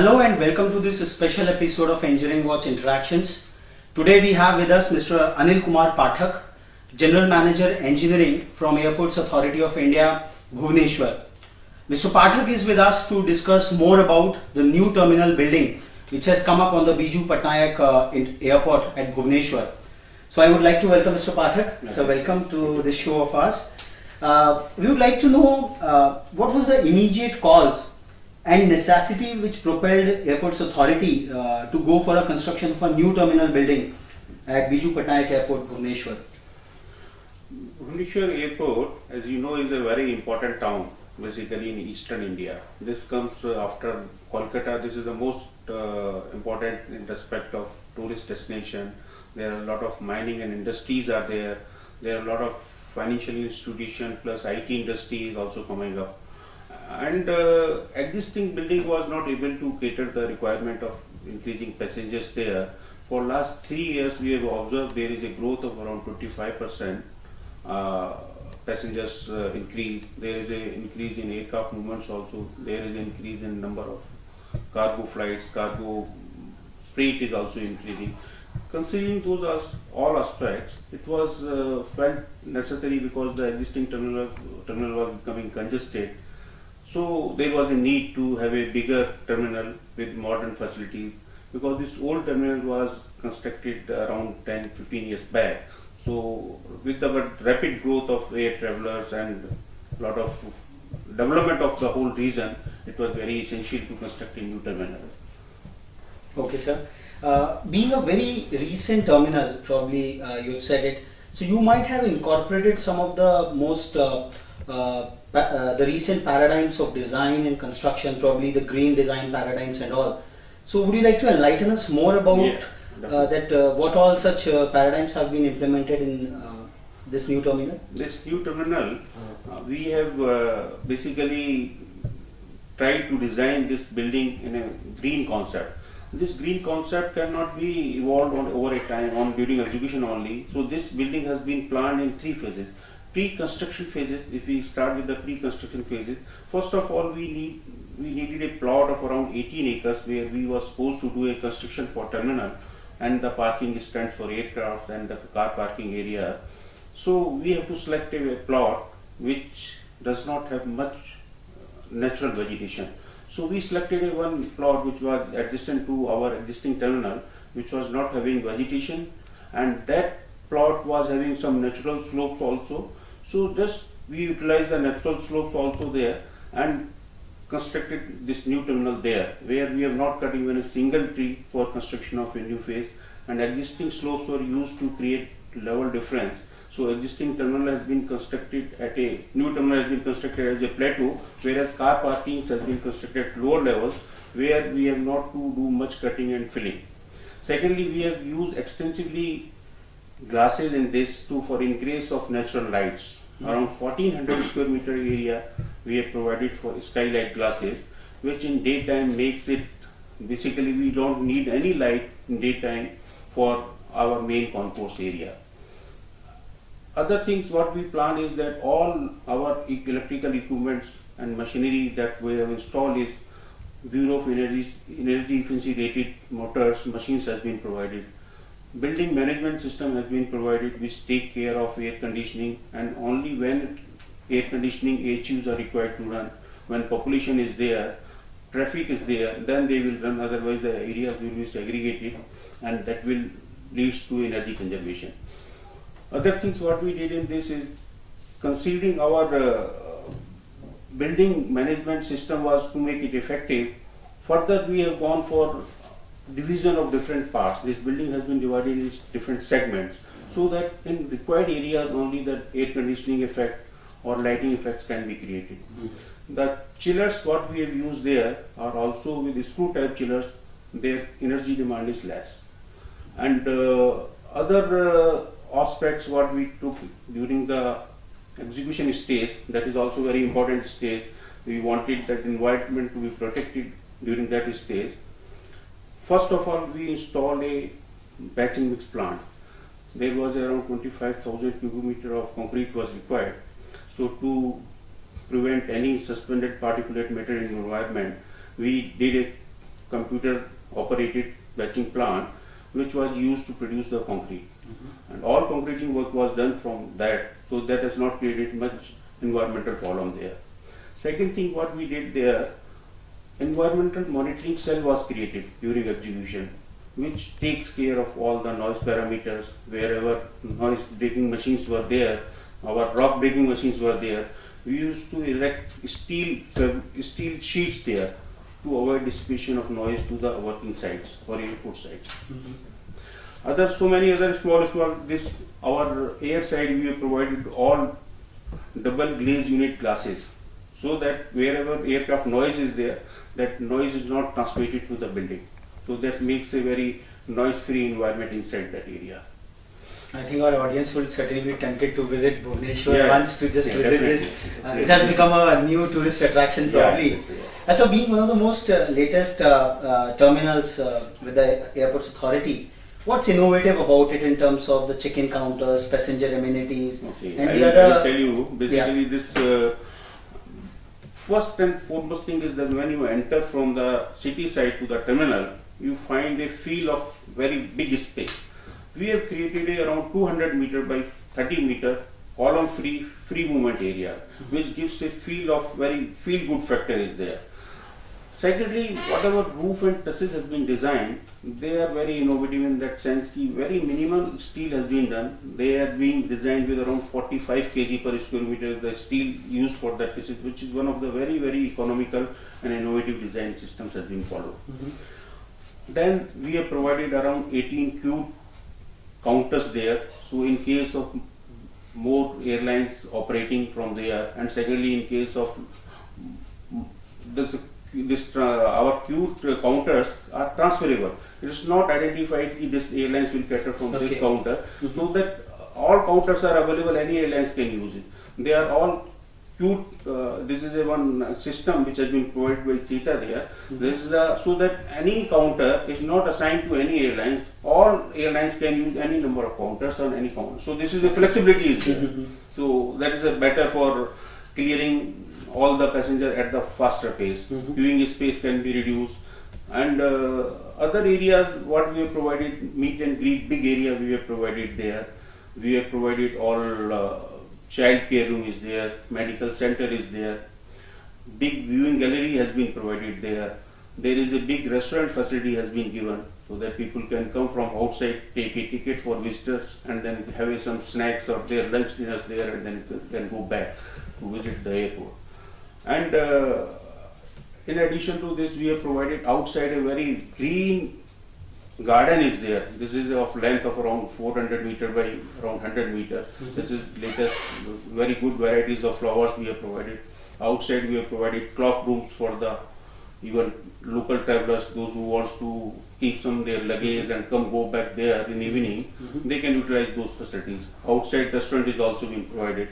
Hello and welcome to this special episode of Engineering Watch Interactions. Today we have with us Mr. Anil Kumar Pathak, General Manager Engineering from Airports Authority of India, Bhubaneswar. Mr. Pathak is with us to discuss more about the new terminal building which has come up on the Biju Patnaik Airport at Bhubaneswar. So I would like to welcome Mr. Pathak. So welcome to this show of ours. We would like to know what was the immediate cause and necessity which propelled Airports Authority to go for a construction of a new terminal building at Biju Patnaik Airport, Bhubaneswar. Bhubaneswar Airport, as you know, is a very important town, basically in eastern India. This comes after Kolkata. This is the most important in respect of tourist destination. There are a lot of mining and industries are there. There are a lot of financial institutions plus IT industry is also coming up. And existing building was not able to cater the requirement of increasing passengers there. For last 3 years we have observed there is a growth of around 25% passengers increase. There is an increase in aircraft movements also. There is an increase in number of cargo flights, cargo freight is also increasing. Considering those all aspects, it was felt necessary because the existing terminal was becoming congested. So there was a need to have a bigger terminal with modern facilities, because this old terminal was constructed around 10-15 years back. So with the rapid growth of air travelers and a lot of development of the whole region, it was very essential to construct a new terminal. Okay, sir. Being a very recent terminal, probably you have said it, so you might have incorporated some of the most the recent paradigms of design and construction, probably the green design paradigms and all. So would you like to enlighten us more about what all such paradigms have been implemented in this new terminal? This new terminal, we have basically tried to design this building in a green concept. This green concept cannot be evolved over a time during execution only. So this building has been planned in 3 phases. Pre-construction phases. If we start with the pre-construction phases, first of all we needed a plot of around 18 acres where we were supposed to do a construction for terminal and the parking stands for aircraft and the car parking area. So we have to select a plot which does not have much natural vegetation. So we selected one plot which was adjacent to our existing terminal, which was not having vegetation, and that plot was having some natural slopes also. So just we utilized the natural slopes also there and constructed this new terminal there, where we have not cut even a single tree for construction of a new phase, and existing slopes were used to create level difference. So existing terminal has been constructed new terminal has been constructed as a plateau, whereas car parkings has been constructed at lower levels where we have not to do much cutting and filling. Secondly, we have used extensively glasses in this for increase of natural lights. Around 1400 square meter area we have provided for skylight glasses, which in daytime makes it, basically we don't need any light in daytime for our main concourse area. Other things what we plan is that all our electrical equipments and machinery that we have installed is Bureau of Energy Efficiency rated motors, machines has been provided. Building management system has been provided which take care of air conditioning, and only when air conditioning HUs are required to run, when population is there, traffic is there, then they will run, otherwise the areas will be segregated and that will lead to energy conservation. Other things what we did in this is, considering our building management system was to make it effective, further we have gone for division of different parts. This building has been divided into different segments, so that in required areas only the air conditioning effect or lighting effects can be created. The chillers what we have used there are also with screw type chillers. Their energy demand is less. And other aspects what we took during the execution stage, that is also very important stage. We wanted that environment to be protected during that stage. First of all, we installed a batch and mix plant. There was around 25,000 cubic meter of concrete was required. So to prevent any suspended particulate matter in the environment, we did a computer operated batching plant which was used to produce the concrete. And all concreting work was done from that, so that has not created much environmental problem there. Second thing what we did there, environmental monitoring cell was created during execution, which takes care of all the noise parameters. Wherever noise breaking machines were there, our rock breaking machines were there, we used to erect steel sheets there to avoid dissipation of noise to the working sites or input sites. So many other small, this our air side we have provided all double glaze unit glasses, so that wherever aircraft noise is there, that noise is not transmitted to the building. So that makes a very noise-free environment inside that area. I think our audience will certainly be tempted to visit Bhubaneswar Yeah. once to just visit this. Definitely. It has become a new tourist attraction probably. Yeah. And so being one of the most latest terminals with the Airports Authority, what's innovative about it in terms of the check-in counters, passenger amenities, Okay. and I the will other... tell you, basically this first and foremost thing is that when you enter from the city side to the terminal, you find a feel of very big space. We have created a around 200 meter by 30 meter column free movement area, which gives a feel of very feel good factor is there. Secondly, whatever roof and trusses has been designed, they are very innovative in that sense. Very minimal steel has been done. They are being designed with around 45 kg per square meter. The steel used for that trusses, which is one of the very economical and innovative design systems has been followed. Then we have provided around 18 cube counters there. So in case of more airlines operating from there, and secondly in case of our queue counters are transferable. It is not identified that this airlines will cater from this counter, so that all counters are available. Any airlines can use it. They are all queued. This is a one system which has been provided by CETA there. This is so that any counter is not assigned to any airlines. All airlines can use any number of counters on any counter. So this is the flexibility is there. So that is better for clearing all the passenger at the faster pace. Queuing space can be reduced, and other areas what we have provided, meet and greet, big area we have provided there. We have provided all child care room is there, medical center is there, big viewing gallery has been provided there. There is a big restaurant facility has been given, so that people can come from outside, take a ticket for visitors, and then have some snacks or their lunch dinners there, and then can go back to visit the airport. And in addition to this, we have provided outside a very green garden is there. This is of length of around 400 meter by around 100 meter. This is latest, very good varieties of flowers we have provided. Outside we have provided clock rooms for the even local travelers, those who wants to keep some their luggage and go back there in evening, they can utilize those facilities. Outside restaurant is also being provided,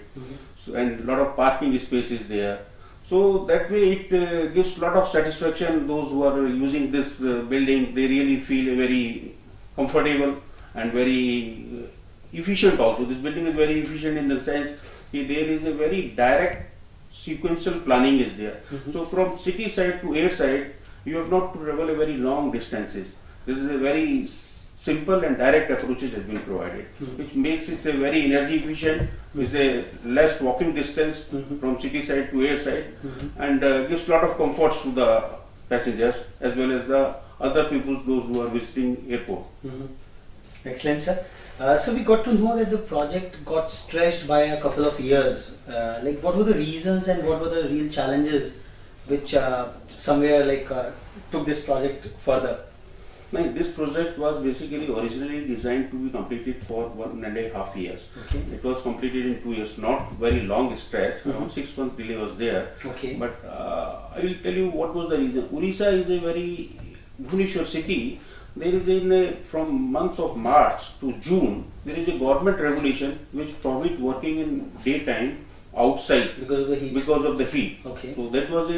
so, and a lot of parking space is there. So that way it gives a lot of satisfaction. Those who are using this building, they really feel very comfortable and very efficient also. This building is very efficient in the sense that there is a very direct sequential planning is there. So from city side to air side, you have not to travel a very long distances. This is a very simple and direct approaches has been provided, which makes it a very energy efficient, with a less walking distance from city side to air side, and gives a lot of comforts to the passengers as well as the other people, those who are visiting airport. Excellent, sir. So we got to know that the project got stretched by a couple of years. Like, what were the reasons and what were the real challenges which somewhere took this project further? Now, this project was basically originally designed to be completed for 1.5 years. Okay. It was completed in 2 years, not very long stretch. Around 6 months delay was there. Okay. But I will tell you what was the reason. Orissa is a very Bhubaneswar city. There is from month of March to June, there is a government regulation which prohibits working in daytime outside Because of the heat. because of the heat. Okay. So that was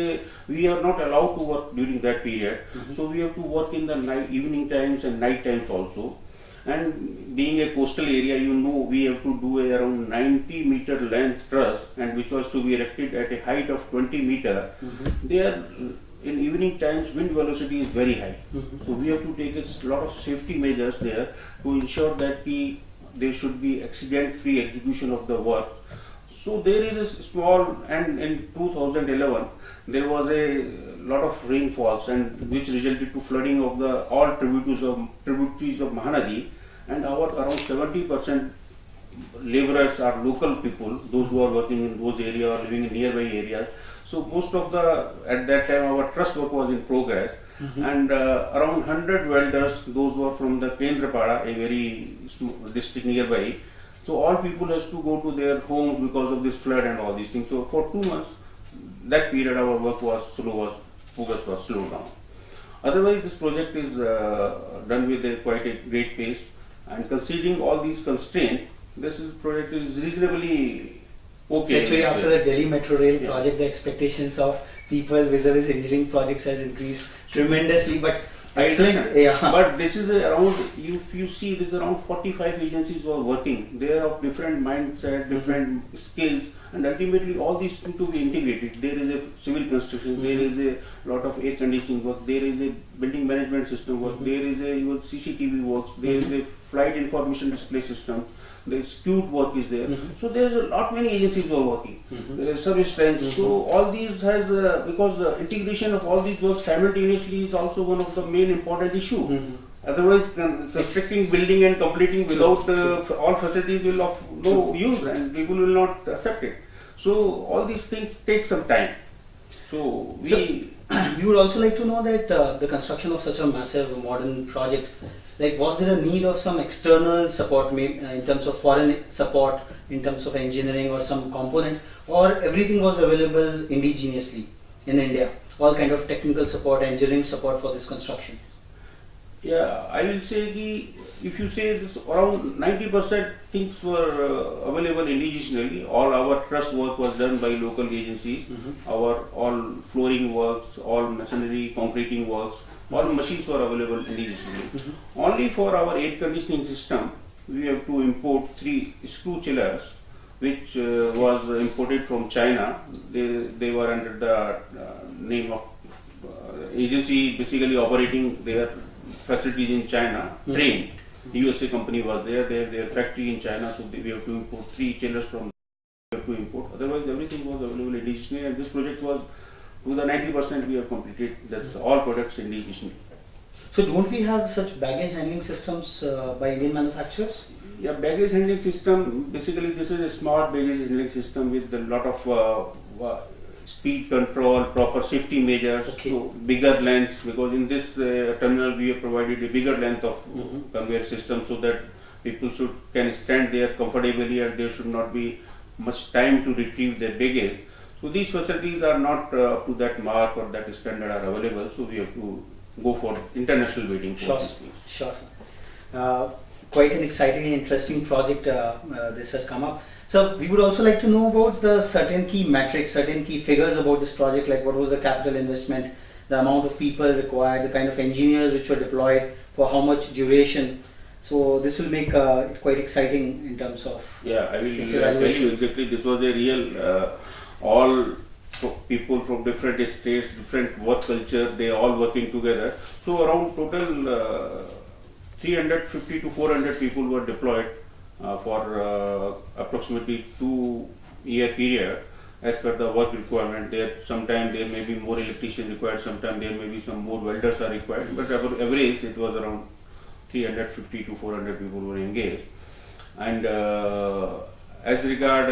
we are not allowed to work during that period. So we have to work in the night, evening times and night times also. And being a coastal area, we have to do around 90 meter length truss, and which was to be erected at a height of 20 meter. They are in evening times wind velocity is very high. So we have to take a lot of safety measures there to ensure that there should be accident-free execution of the work. So there is a small, and in 2011 there was a lot of rainfalls, and which resulted to flooding of the all tributaries of Mahanadi, and around 70% laborers are local people, those who are working in those areas or living in nearby areas. So most of at that time our truss work was in progress, and around 100 welders, those were from the Kendrapada, a very small district nearby. So all people has to go to their homes because of this flood and all these things. So for 2 months, that period our work was progress was slowed down. Otherwise, this project is done with quite a great pace, and considering all these constraints, this project is reasonably okay. So actually, after the Delhi Metro Rail project, the expectations of people vis-a-vis engineering projects has increased tremendously. But excellent, yeah. But this is around, if you see, this is around 45 agencies who are working. They are of different mindset, different skills, and ultimately all these need to be integrated. There is a civil construction, there is a lot of air conditioning work, there is a building management system work, there is a even CCTV works, there is a flight information display system, the skewed work is there. So there is a lot many agencies who are working. There is service lines. So all these has because the integration of all these works simultaneously is also one of the main important issue. Otherwise, constructing building and completing without all facilities will of no use, and people will not accept it. So all these things take some time. So we would also like to know that the construction of such a massive modern project, like was there a need of some external support, in terms of foreign support, in terms of engineering or some component, or everything was available indigenously in India? All kind of technical support, engineering support for this construction. Yeah, I will say if you say this, around 90% things were available indigenously. All our truss work was done by local agencies. Our all flooring works, all masonry, concreting works, all machines were available indigenously. Only for our air conditioning system, we have to import 3 screw chillers, which was imported from China. They were under the name of agency, basically operating their facilities in China, trained. USA company was there, they have their factory in China, so we have to import 3 chillers from to import. Otherwise, everything was available indigenously, and this project was to the 90% we have completed. That's all products indigenously. So don't we have such baggage handling systems by Indian manufacturers? Yeah, baggage handling system, basically this is a smart baggage handling system with a lot of speed control, proper safety measures, so bigger lengths, because in this terminal we have provided a bigger length of conveyor system so that people can stand there comfortably and there should not be much time to retrieve their baggage. So these facilities are not up to that mark or that standard are available, so we have to go for international waiting for these things. Sure, sir. Quite an exciting and interesting project this has come up. So we would also like to know about the certain key metrics, certain key figures about this project, like what was the capital investment, the amount of people required, the kind of engineers which were deployed, for how much duration. So this will make it quite exciting in terms of I will tell you exactly. This was a real all people from different states, different work culture, they all working together. So around total 350 to 400 people were deployed for approximately 2-year period as per the work requirement. Sometimes there may be more electricians required, sometimes there may be some more welders are required, but average it was around 350 to 400 people were engaged. And as regard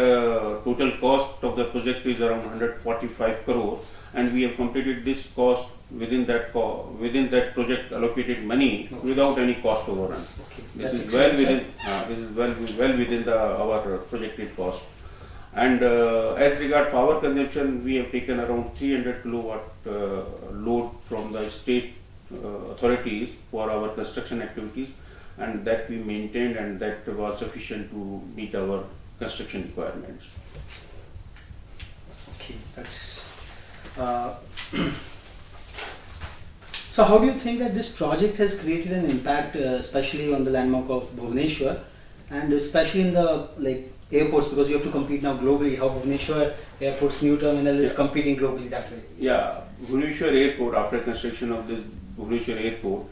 total cost of the project is around 145 crore, and we have completed this cost within that project allocated money without any cost overrun. This is well within our projected cost. And as regard power consumption, we have taken around 300 kilowatt load from the state authorities for our construction activities, and that we maintained, and that was sufficient to meet our construction requirements. Okay, that's. So how do you think that this project has created an impact, especially on the landmark of Bhubaneswar, and especially in the airports, because you have to compete now globally, how Bhubaneswar Airport's new terminal is Yeah. competing globally that way. Yeah, Bhubaneswar Airport, after construction of this Bhubaneswar Airport,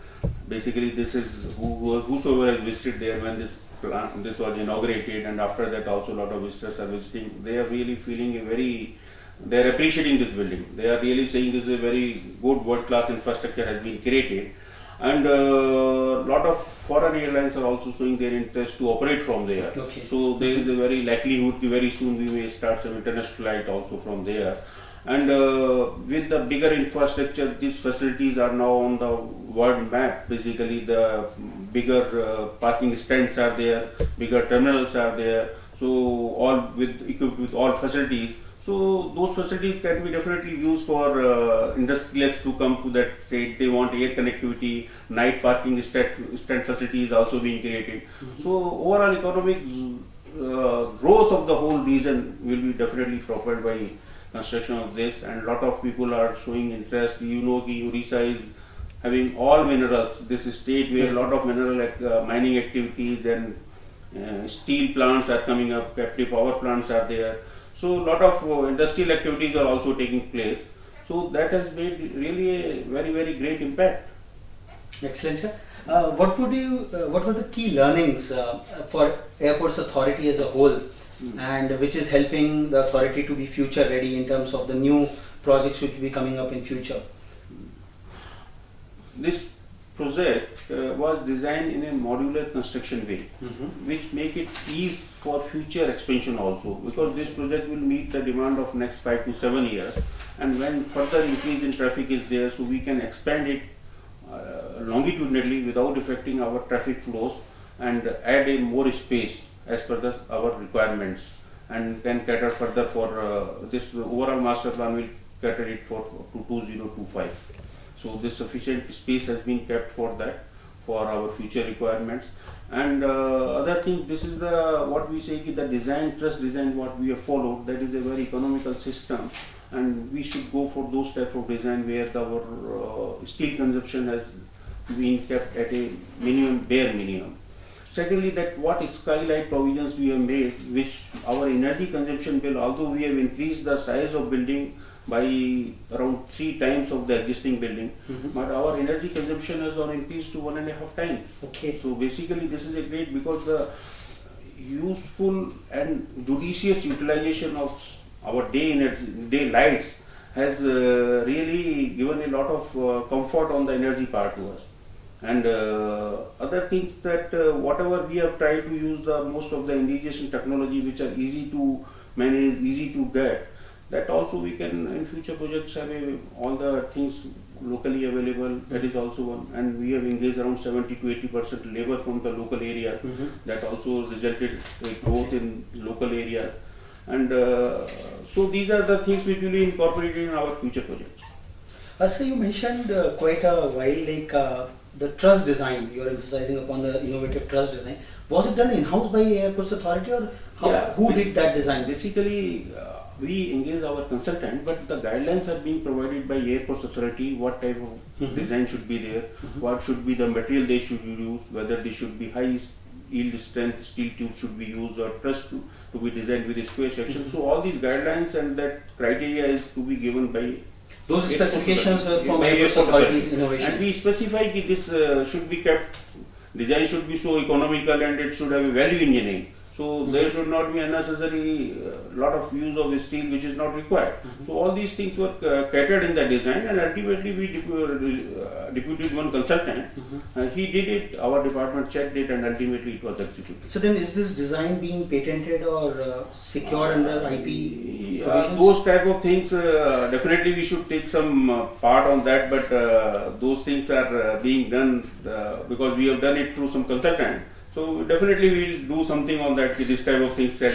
basically this is whosoever has visited there when this was inaugurated, and after that also a lot of visitors are visiting. They are really feeling they are appreciating this building. They are really saying this is a very good world-class infrastructure has been created, and a lot of foreign airlines are also showing their interest to operate from there. Okay. So there is a very likelihood that very soon we may start some international flights also from there. And with the bigger infrastructure, these facilities are now on the world map. Basically, the bigger parking stands are there, bigger terminals are there. So all equipped with all facilities. So those facilities can be definitely used for industrialists to come to that state. They want air connectivity, night parking stand facility is also being created. So overall economic growth of the whole region will be definitely propelled by construction of this, and a lot of people are showing interest. You know, Orissa is having all minerals. This is state where a lot of mineral mining activities and steel plants are coming up, captive power plants are there. So a lot of industrial activities are also taking place. So that has made really a very, very great impact. Excellent, sir. What were the key learnings for Airports Authority as a whole, and which is helping the authority to be future ready in terms of the new projects which will be coming up in future? This project was designed in a modular construction way, which make it easy for future expansion also, because this project will meet the demand of next 5 to 7 years, and when further increase in traffic is there, so we can expand it longitudinally without affecting our traffic flows, and add a more space as per our requirements, and can cater further for this overall master plan will cater it for to 2025. So this sufficient space has been kept for that, for our future requirements. And other thing, this is the what we say the design, trust design what we have followed, that is a very economical system, and we should go for those type of design where our steel consumption has been kept at a minimum, bare minimum. Secondly, that what skylight provisions we have made, which our energy consumption will, although we have increased the size of building by around 3 times of the existing building, but our energy consumption has increased to 1.5 times. Okay. So basically this is a great, because the useful and judicious utilization of our day lights has really given a lot of comfort on the energy part to us. And other things that whatever we have tried to use the most of the indigenous technology which are easy to manage, easy to get, that also we can in future projects have all the things locally available. That is also one, and we have engaged around 70 to 80% labor from the local area. That also resulted a growth in local areas, and so these are the things which will be incorporated in our future projects. So you mentioned quite a while, like the truss design. You are emphasizing upon the innovative truss design. Was it done in-house by Airports Authority, or who did that design? Basically, we engage our consultant, but the guidelines are being provided by Airports Authority. What type of design should be there? What should be the material they should use? Whether they should be high yield strength steel tubes should be used, or truss to be designed with a square section. So all these guidelines and that criteria is to be given by those specifications were from by Airports Authority's innovation. And we specify that this should be kept, design should be so economical, and it should have a value engineering. So there should not be unnecessary lot of use of steel which is not required. So all these things were catered in the design, and ultimately we deputed one consultant. He did it, our department checked it, and ultimately it was executed. So then is this design being patented or secured under IP provisions? Those type of things, definitely we should take some part on that, but those things are being done because we have done it through some consultant. So definitely we will do something on that, this type of things that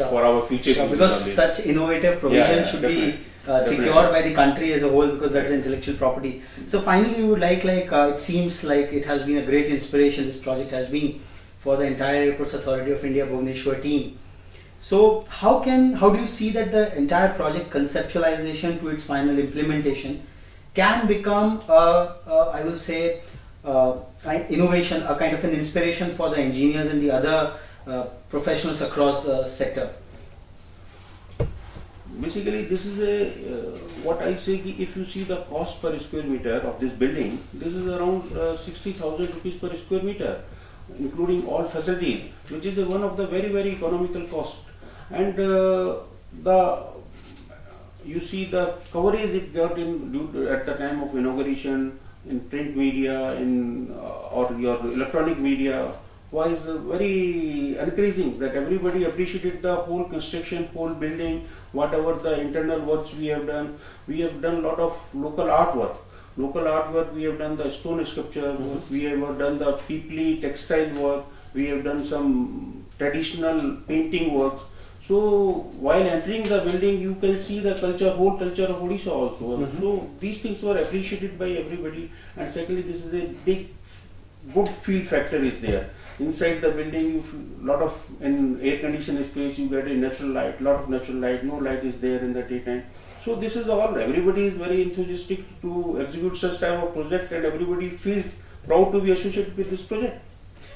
for our future. Sure, because such innovative provisions should be secured by the country as a whole, because that's intellectual property. So finally, we would like it seems like it has been a great inspiration, this project has been, for the entire Airports Authority of India Bhubaneswar team. So how do you see that the entire project conceptualization to its final implementation can become I will say innovation, a kind of an inspiration for the engineers and the other professionals across the sector? Basically, this is what I say, ki if you see the cost per square meter of this building, this is around 60,000 rupees per square meter, including all facilities, which is one of the very economical cost. And you see the coverage it got at the time of inauguration in print media, or your electronic media, was very encouraging, that everybody appreciated the whole construction, whole building, whatever the internal works we have done. We have done a lot of local artwork. We have done the stone sculpture work, we have done the Pipli textile work, we have done some traditional painting work. So while entering the building, you can see the whole culture of Odisha also. So these things were appreciated by everybody. And secondly, this is a good feel factor is there. Inside the building, in air conditioned space, you get a natural light, lot of natural light. No light is there in the daytime. So this is all. Everybody is very enthusiastic to execute such type of project, and everybody feels proud to be associated with this project.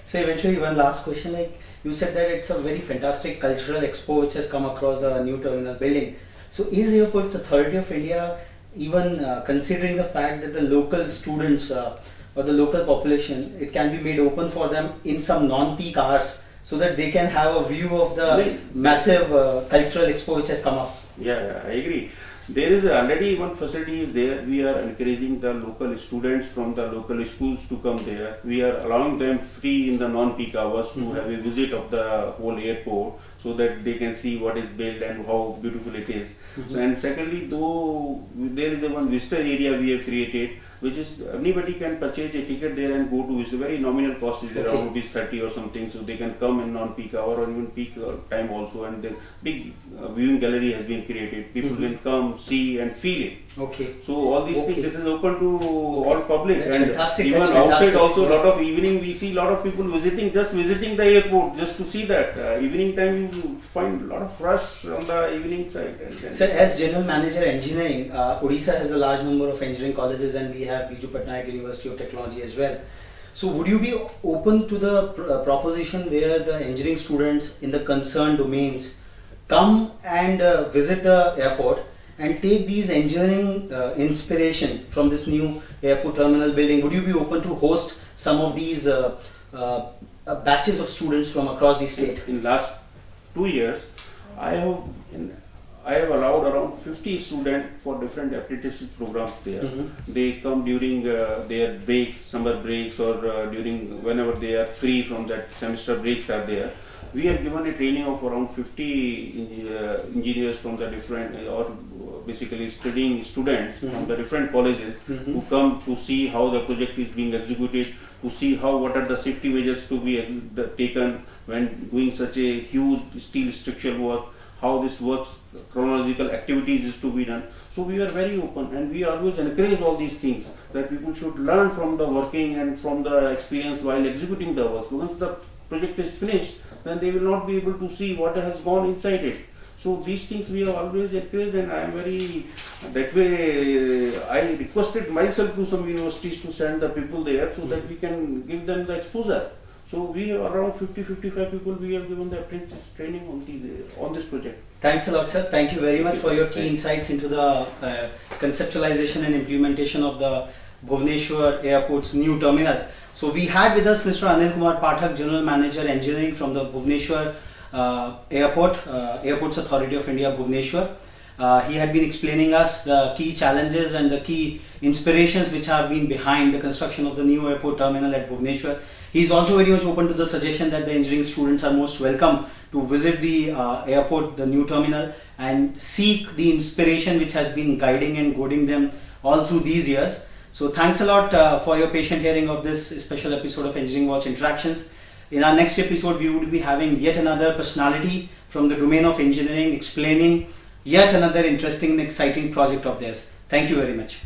So eventually, one last question, like you said that it's a very fantastic cultural expo which has come across the new terminal building. So is Airports Authority of India even considering the fact that the local students or the local population, it can be made open for them in some non-peak hours, so that they can have a view of the massive cultural expo which has come up? Yeah, I agree. There is already one facility is there. We are encouraging the local students from the local schools to come there. We are allowing them free in the non-peak hours to have a visit of the whole airport, so that they can see what is built and how beautiful it is. So, and secondly, though there is one visitor area we have created, which is anybody can purchase a ticket there and go to. It's a very nominal cost, is around rupees 30 or something, so they can come in non-peak hour or even peak time also. And the big viewing gallery has been created. People can come, see and feel it. Okay. So all these things, this is open to all public. That's and fantastic. Even That's outside fantastic. also, lot of evening we see lot of people visiting the airport just to see that. Evening time you find a lot of rush on the evening side. Sir, as General Manager Engineering, Odisha has a large number of engineering colleges, and we have Biju Patnaik University of Technology as well. So would you be open to the proposition where the engineering students in the concerned domains come and visit the airport and take these engineering inspiration from this new airport terminal building? Would you be open to host some of these batches of students from across the state? In last 2 years, I have allowed around 50 students for different apprenticeship programs there. They come during their breaks, summer breaks, or during whenever they are free from that semester breaks are there. We have given a training of around 50 engineers from the different, or basically studying students from the different colleges who come to see how the project is being executed, to see what are the safety measures to be taken when doing such a huge steel structural work, how this works, chronological activities is to be done. So we are very open, and we always encourage all these things, that people should learn from the working and from the experience while executing the work. So once the project is finished, then they will not be able to see what has gone inside it. So these things we have always encouraged, and I am very, that way I requested myself to some universities to send the people there, so that we can give them the exposure. So we have around 50-55 people we have given the apprentice training on this project. Thanks a lot, sir. Thank you very much for your key insights into the conceptualization and implementation of the Bhubaneswar Airport's new terminal. So we had with us Mr. Anil Kumar Pathak, General Manager Engineering from the Bhubaneswar Airport, Airports Authority of India, Bhubaneswar. He had been explaining us the key challenges and the key inspirations which have been behind the construction of the new airport terminal at Bhubaneswar. He is also very much open to the suggestion that the engineering students are most welcome to visit the airport, the new terminal, and seek the inspiration which has been guiding and goading them all through these years. So thanks a lot for your patient hearing of this special episode of Engineering Watch Interactions. In our next episode, we would be having yet another personality from the domain of engineering explaining yet another interesting and exciting project of theirs. Thank you very much.